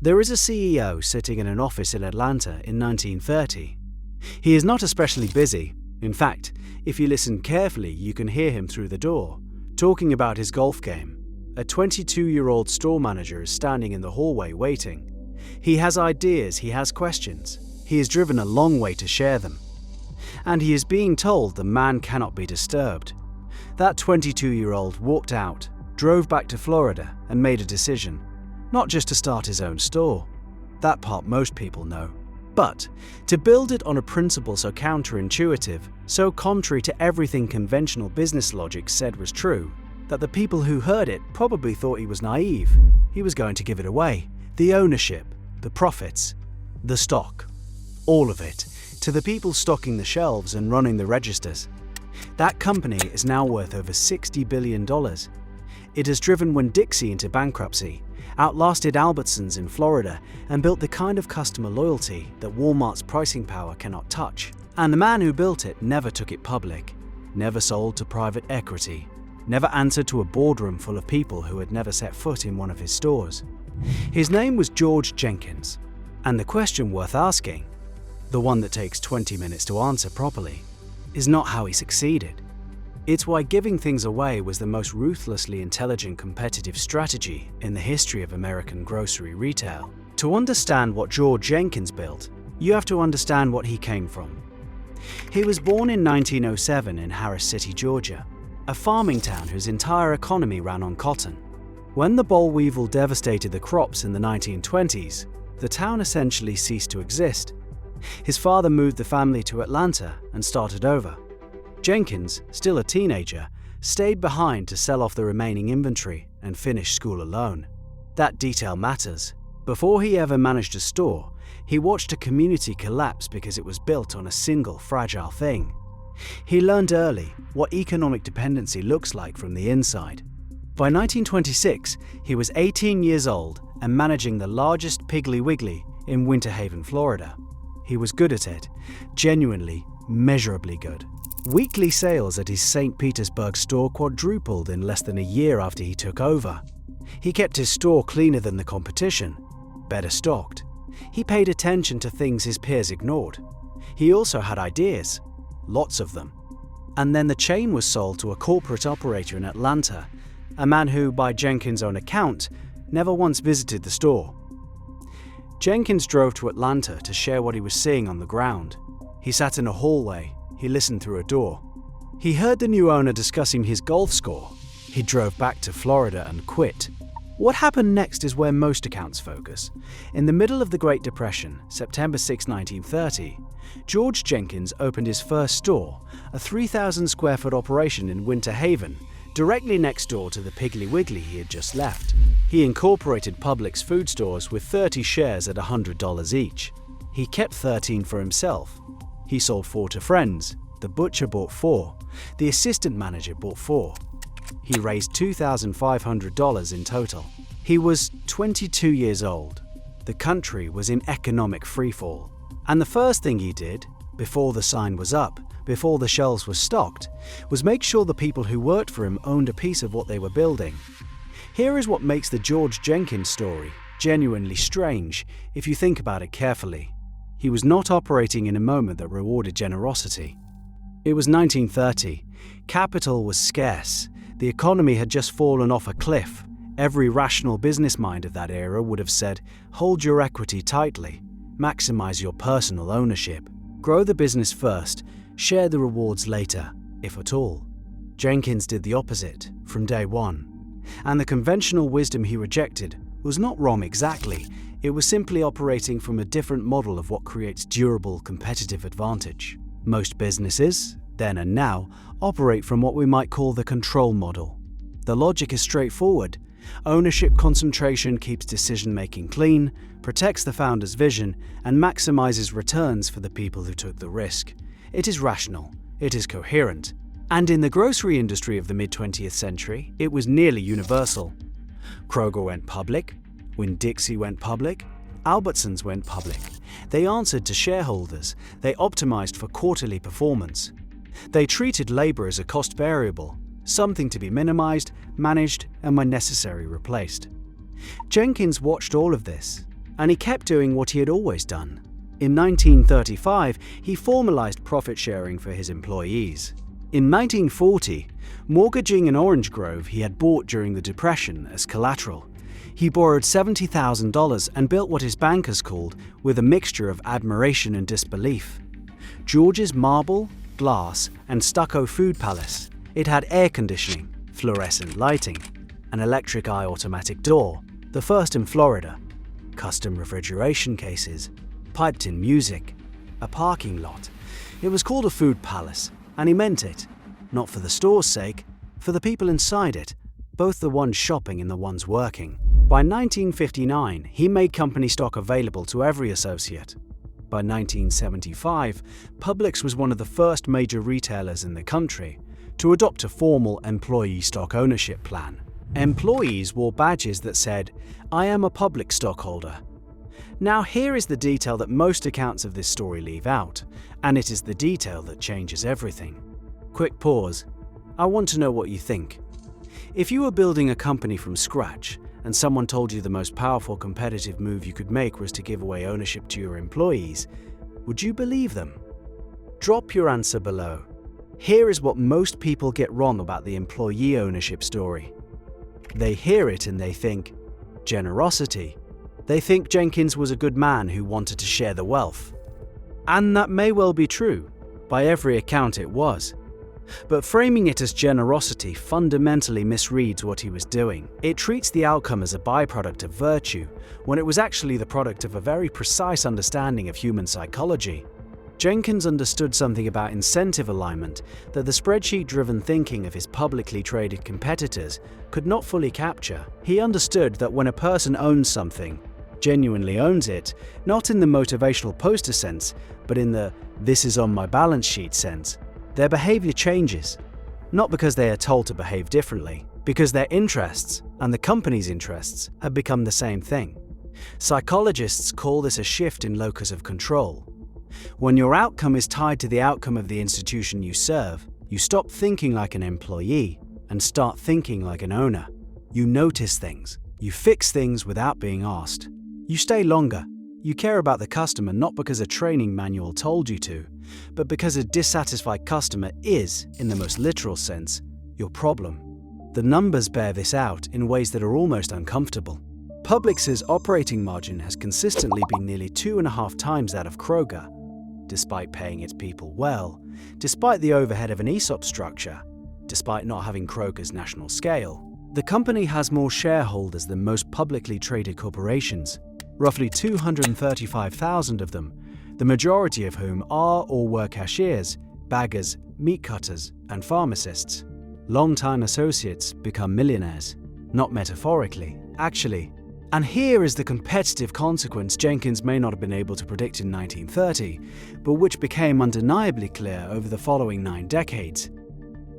There is a CEO sitting in an office in Atlanta in 1930. He is not especially busy. In fact, if you listen carefully, you can hear him through the door, talking about his golf game. A 22-year-old store manager is standing in the hallway waiting. He has ideas, he has questions. He has driven a long way to share them. And he is being told the man cannot be disturbed. That 22-year-old walked out, drove back to Florida, and made a decision. Not just to start his own store. That part most people know. But to build it on a principle so counterintuitive, so contrary to everything conventional business logic said was true, that the people who heard it probably thought he was naive. He was going to give it away. The ownership, the profits, the stock, all of it, to the people stocking the shelves and running the registers. That company is now worth over $60 billion. It has driven Winn-Dixie into bankruptcy, outlasted Albertsons in Florida, and built the kind of customer loyalty that Walmart's pricing power cannot touch. And the man who built it never took it public, never sold to private equity, never answered to a boardroom full of people who had never set foot in one of his stores. His name was George Jenkins, and the question worth asking, the one that takes 20 minutes to answer properly, is not how he succeeded. It's why giving things away was the most ruthlessly intelligent competitive strategy in the history of American grocery retail. To understand what George Jenkins built, you have to understand what he came from. He was born in 1907 in Harris City, Georgia, a farming town whose entire economy ran on cotton. When the boll weevil devastated the crops in the 1920s, the town essentially ceased to exist. His father moved the family to Atlanta and started over. Jenkins, still a teenager, stayed behind to sell off the remaining inventory and finish school alone. That detail matters. Before he ever managed a store, he watched a community collapse because it was built on a single fragile thing. He learned early what economic dependency looks like from the inside. By 1926, he was 18 years old and managing the largest Piggly Wiggly in Winter Haven, Florida. He was good at it, genuinely, measurably good. Weekly sales at his St. Petersburg store quadrupled in less than a year after he took over. He kept his store cleaner than the competition, better stocked. He paid attention to things his peers ignored. He also had ideas, lots of them. And then the chain was sold to a corporate operator in Atlanta, a man who, by Jenkins' own account, never once visited the store. Jenkins drove to Atlanta to share what he was seeing on the ground. He sat in a hallway. He listened through a door. He heard the new owner discussing his golf score. He drove back to Florida and quit. What happened next is where most accounts focus. In the middle of the Great Depression, September 6, 1930, George Jenkins opened his first store, a 3,000 square foot operation in Winter Haven, directly next door to the Piggly Wiggly he had just left. He incorporated Publix food stores with 30 shares at $100 each. He kept 13 for himself. He sold 4 to friends. The butcher bought 4. The assistant manager bought 4. He raised $2,500 in total. He was 22 years old. The country was in economic freefall. And the first thing he did, before the sign was up, before the shelves were stocked, was make sure the people who worked for him owned a piece of what they were building. Here is what makes the George Jenkins story genuinely strange if you think about it carefully. He was not operating in a moment that rewarded generosity. It was 1930. Capital was scarce. The economy had just fallen off a cliff. Every rational business mind of that era would have said, hold your equity tightly, maximize your personal ownership, grow the business first, share the rewards later, if at all. Jenkins did the opposite from day one. And the conventional wisdom he rejected was not wrong exactly. It was simply operating from a different model of what creates durable competitive advantage. Most businesses, then and now, operate from what we might call the control model. The logic is straightforward. Ownership concentration keeps decision-making clean, protects the founder's vision, and maximizes returns for the people who took the risk. It is rational. It is coherent. And in the grocery industry of the mid-20th century, it was nearly universal. Kroger went public. Winn-Dixie went public, Albertsons went public. They answered to shareholders. They optimized for quarterly performance. They treated labor as a cost variable, something to be minimized, managed, and when necessary replaced. Jenkins watched all of this, and he kept doing what he had always done. In 1935, he formalized profit sharing for his employees. In 1940, mortgaging an orange grove he had bought during the Depression as collateral, he borrowed $70,000 and built what his bankers called, with a mixture of admiration and disbelief, George's marble, glass, and stucco food palace. It had air conditioning, fluorescent lighting, an electric eye automatic door, the first in Florida, custom refrigeration cases, piped-in music, a parking lot. It was called a food palace, and he meant it, not for the store's sake, for the people inside it, both the ones shopping and the ones working. By 1959, he made company stock available to every associate. By 1975, Publix was one of the first major retailers in the country to adopt a formal employee stock ownership plan. Employees wore badges that said, "I am a Publix stockholder." Now here is the detail that most accounts of this story leave out, and it is the detail that changes everything. Quick pause. I want to know what you think. If you were building a company from scratch, and someone told you the most powerful competitive move you could make was to give away ownership to your employees, would you believe them? Drop your answer below. Here is what most people get wrong about the employee ownership story. They hear it and they think, generosity. They think Jenkins was a good man who wanted to share the wealth. And that may well be true. By every account it was. But framing it as generosity fundamentally misreads what he was doing. It treats the outcome as a byproduct of virtue, when it was actually the product of a very precise understanding of human psychology. Jenkins understood something about incentive alignment that the spreadsheet-driven thinking of his publicly traded competitors could not fully capture. He understood that when a person owns something, genuinely owns it, not in the motivational poster sense, but in the "this is on my balance sheet" sense, their behavior changes, not because they are told to behave differently, because their interests and the company's interests have become the same thing. Psychologists call this a shift in locus of control. When your outcome is tied to the outcome of the institution you serve, you stop thinking like an employee and start thinking like an owner. You notice things. You fix things without being asked. You stay longer. You care about the customer not because a training manual told you to, but because a dissatisfied customer is, in the most literal sense, your problem. The numbers bear this out in ways that are almost uncomfortable. Publix's operating margin has consistently been nearly 2.5 times that of Kroger, despite paying its people well, despite the overhead of an ESOP structure, despite not having Kroger's national scale. The company has more shareholders than most publicly traded corporations, roughly 235,000 of them, the majority of whom are or were cashiers, baggers, meat cutters, and pharmacists. Long-time associates become millionaires, not metaphorically, actually. And here is the competitive consequence Jenkins may not have been able to predict in 1930, but which became undeniably clear over the following 9 decades.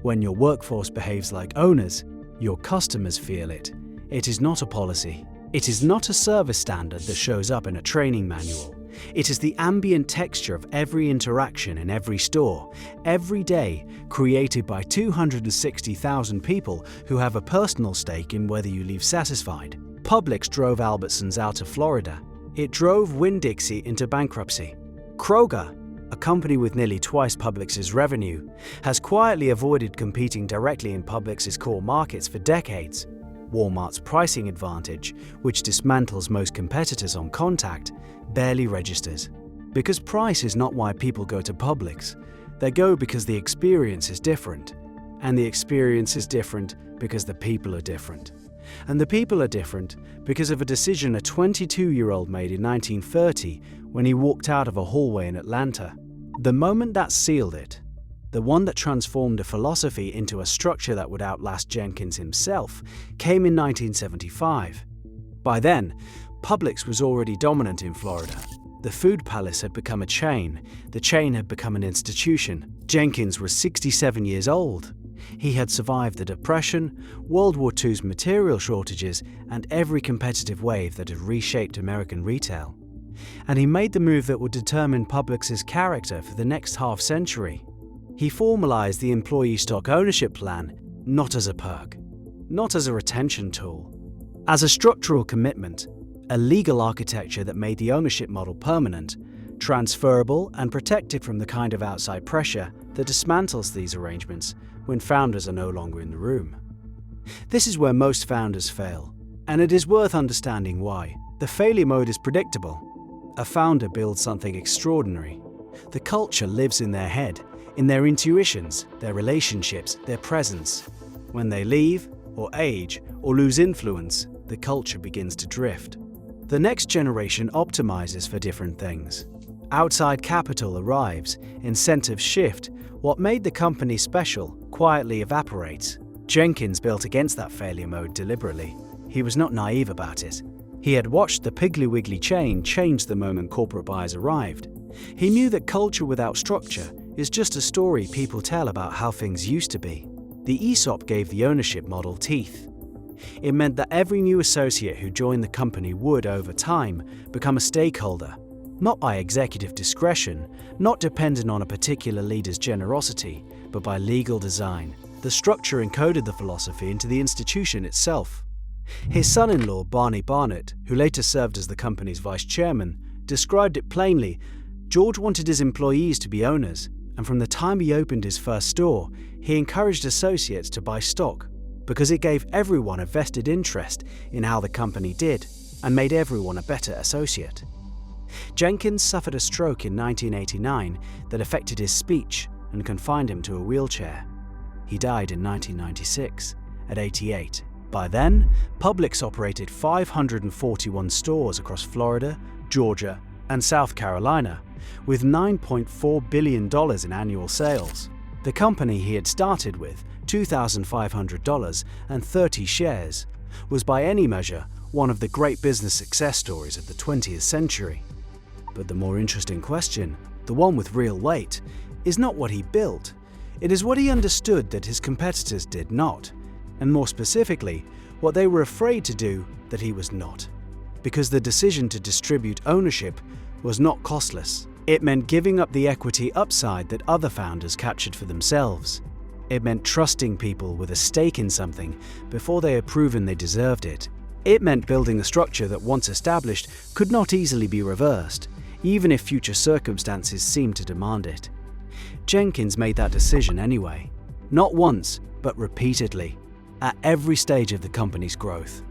When your workforce behaves like owners, your customers feel it. It is not a policy. It is not a service standard that shows up in a training manual. It is the ambient texture of every interaction in every store, every day, created by 260,000 people who have a personal stake in whether you leave satisfied. Publix drove Albertsons out of Florida. It drove Winn-Dixie into bankruptcy. Kroger, a company with nearly twice Publix's revenue, has quietly avoided competing directly in Publix's core markets for decades. Walmart's pricing advantage, which dismantles most competitors on contact, barely registers. Because price is not why people go to Publix. They go because the experience is different. And the experience is different because the people are different. And the people are different because of a decision a 22-year-old made in 1930 when he walked out of a hallway in Atlanta. The moment that sealed it, the one that transformed a philosophy into a structure that would outlast Jenkins himself, came in 1975. By then, Publix was already dominant in Florida. The food palace had become a chain. The chain had become an institution. Jenkins was 67 years old. He had survived the Depression, World War II's material shortages, and every competitive wave that had reshaped American retail. And he made the move that would determine Publix's character for the next half-century. He formalized the employee stock ownership plan not as a perk, not as a retention tool, as a structural commitment, a legal architecture that made the ownership model permanent, transferable, and protected from the kind of outside pressure that dismantles these arrangements when founders are no longer in the room. This is where most founders fail, and it is worth understanding why. The failure mode is predictable. A founder builds something extraordinary. The culture lives in their head, in their intuitions, their relationships, their presence. When they leave, or age, or lose influence, the culture begins to drift. The next generation optimizes for different things. Outside capital arrives, incentives shift, what made the company special quietly evaporates. Jenkins built against that failure mode deliberately. He was not naive about it. He had watched the Piggly Wiggly chain change the moment corporate buyers arrived. He knew that culture without structure is just a story people tell about how things used to be. The ESOP gave the ownership model teeth. It meant that every new associate who joined the company would, over time, become a stakeholder, not by executive discretion, not dependent on a particular leader's generosity, but by legal design. The structure encoded the philosophy into the institution itself. His son-in-law, Barney Barnett, who later served as the company's vice chairman, described it plainly. George wanted his employees to be owners, and from the time he opened his first store, he encouraged associates to buy stock, because it gave everyone a vested interest in how the company did and made everyone a better associate. Jenkins suffered a stroke in 1989 that affected his speech and confined him to a wheelchair. He died in 1996, at 88. By then, Publix operated 541 stores across Florida, Georgia, and South Carolina, with $9.4 billion in annual sales. The company he had started with, $2,500 and 30 shares, was by any measure one of the great business success stories of the 20th century. But the more interesting question, the one with real weight, is not what he built. It is what he understood that his competitors did not, and more specifically, what they were afraid to do that he was not. Because the decision to distribute ownership was not costless. It meant giving up the equity upside that other founders captured for themselves. It meant trusting people with a stake in something before they had proven they deserved it. It meant building a structure that, once established, could not easily be reversed, even if future circumstances seemed to demand it. Jenkins made that decision anyway, not once, but repeatedly, at every stage of the company's growth.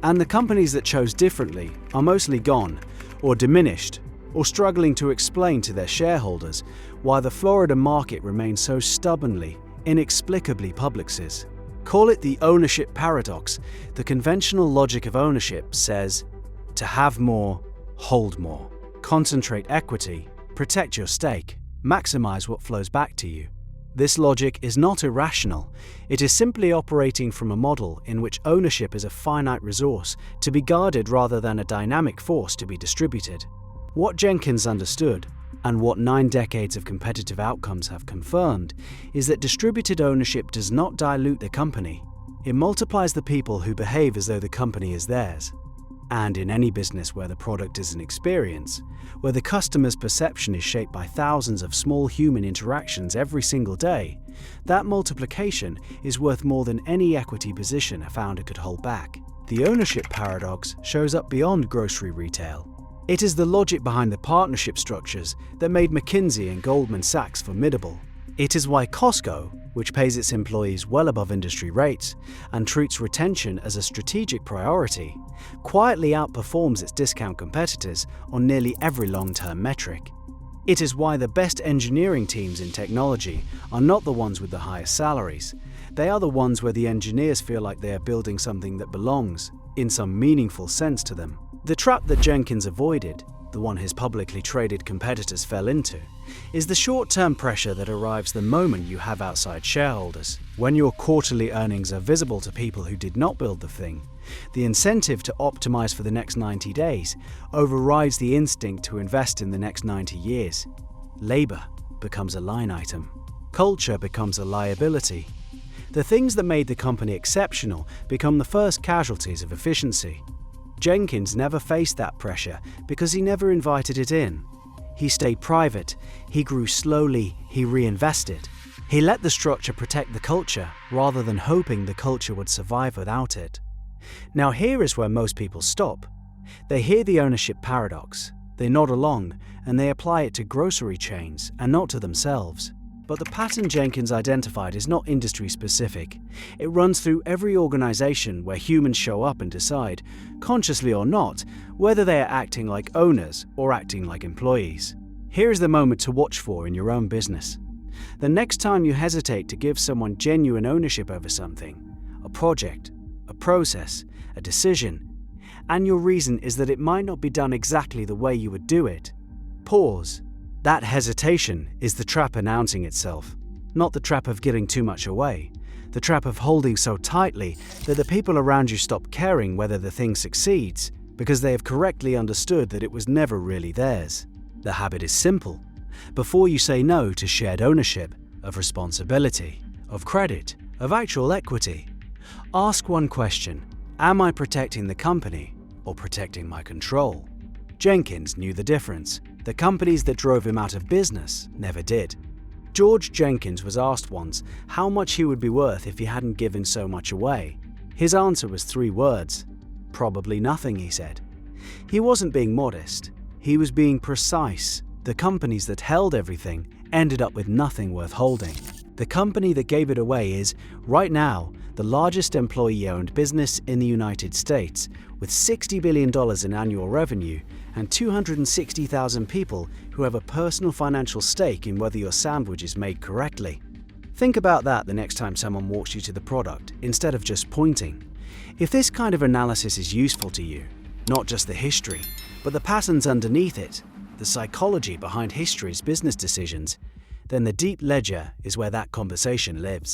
And the companies that chose differently are mostly gone, or diminished, or struggling to explain to their shareholders why the Florida market remains so stubbornly, inexplicably Publix's. Call it the ownership paradox. The conventional logic of ownership says, to have more, hold more. Concentrate equity, protect your stake, maximize what flows back to you. This logic is not irrational. It is simply operating from a model in which ownership is a finite resource to be guarded rather than a dynamic force to be distributed. What Jenkins understood, and what 9 decades of competitive outcomes have confirmed, is that distributed ownership does not dilute the company. It multiplies the people who behave as though the company is theirs. And in any business where the product is an experience, where the customer's perception is shaped by thousands of small human interactions every single day, that multiplication is worth more than any equity position a founder could hold back. The ownership paradox shows up beyond grocery retail. It is the logic behind the partnership structures that made McKinsey and Goldman Sachs formidable. It is why Costco, which pays its employees well above industry rates and treats retention as a strategic priority, quietly outperforms its discount competitors on nearly every long-term metric. It is why the best engineering teams in technology are not the ones with the highest salaries. They are the ones where the engineers feel like they are building something that belongs, in some meaningful sense, to them. The trap that Jenkins avoided, the one his publicly traded competitors fell into, is the short-term pressure that arrives the moment you have outside shareholders. When your quarterly earnings are visible to people who did not build the thing, the incentive to optimize for the next 90 days overrides the instinct to invest in the next 90 years. Labor becomes a line item. Culture becomes a liability. The things that made the company exceptional become the first casualties of efficiency. Jenkins never faced that pressure because he never invited it in. He stayed private, he grew slowly, he reinvested. He let the structure protect the culture rather than hoping the culture would survive without it. Now here is where most people stop. They hear the ownership paradox, they nod along, and they apply it to grocery chains and not to themselves. But the pattern Jenkins identified is not industry-specific. It runs through every organization where humans show up and decide, consciously or not, whether they are acting like owners or acting like employees. Here is the moment to watch for in your own business. The next time you hesitate to give someone genuine ownership over something, a project, a process, a decision, and your reason is that it might not be done exactly the way you would do it, pause. That hesitation is the trap announcing itself, not the trap of giving too much away, the trap of holding so tightly that the people around you stop caring whether the thing succeeds because they have correctly understood that it was never really theirs. The habit is simple. Before you say no to shared ownership, of responsibility, of credit, of actual equity, ask one question: am I protecting the company or protecting my control? Jenkins knew the difference. The companies that drove him out of business never did. George Jenkins was asked once how much he would be worth if he hadn't given so much away. His answer was 3 words. Probably nothing, he said. He wasn't being modest. He was being precise. The companies that held everything ended up with nothing worth holding. The company that gave it away is, right now, the largest employee-owned business in the United States, with $60 billion in annual revenue and 260,000 people who have a personal financial stake in whether your sandwich is made correctly. Think about that the next time someone walks you to the product, instead of just pointing. If this kind of analysis is useful to you, not just the history, but the patterns underneath it, the psychology behind history's business decisions, then the deep ledger is where that conversation lives.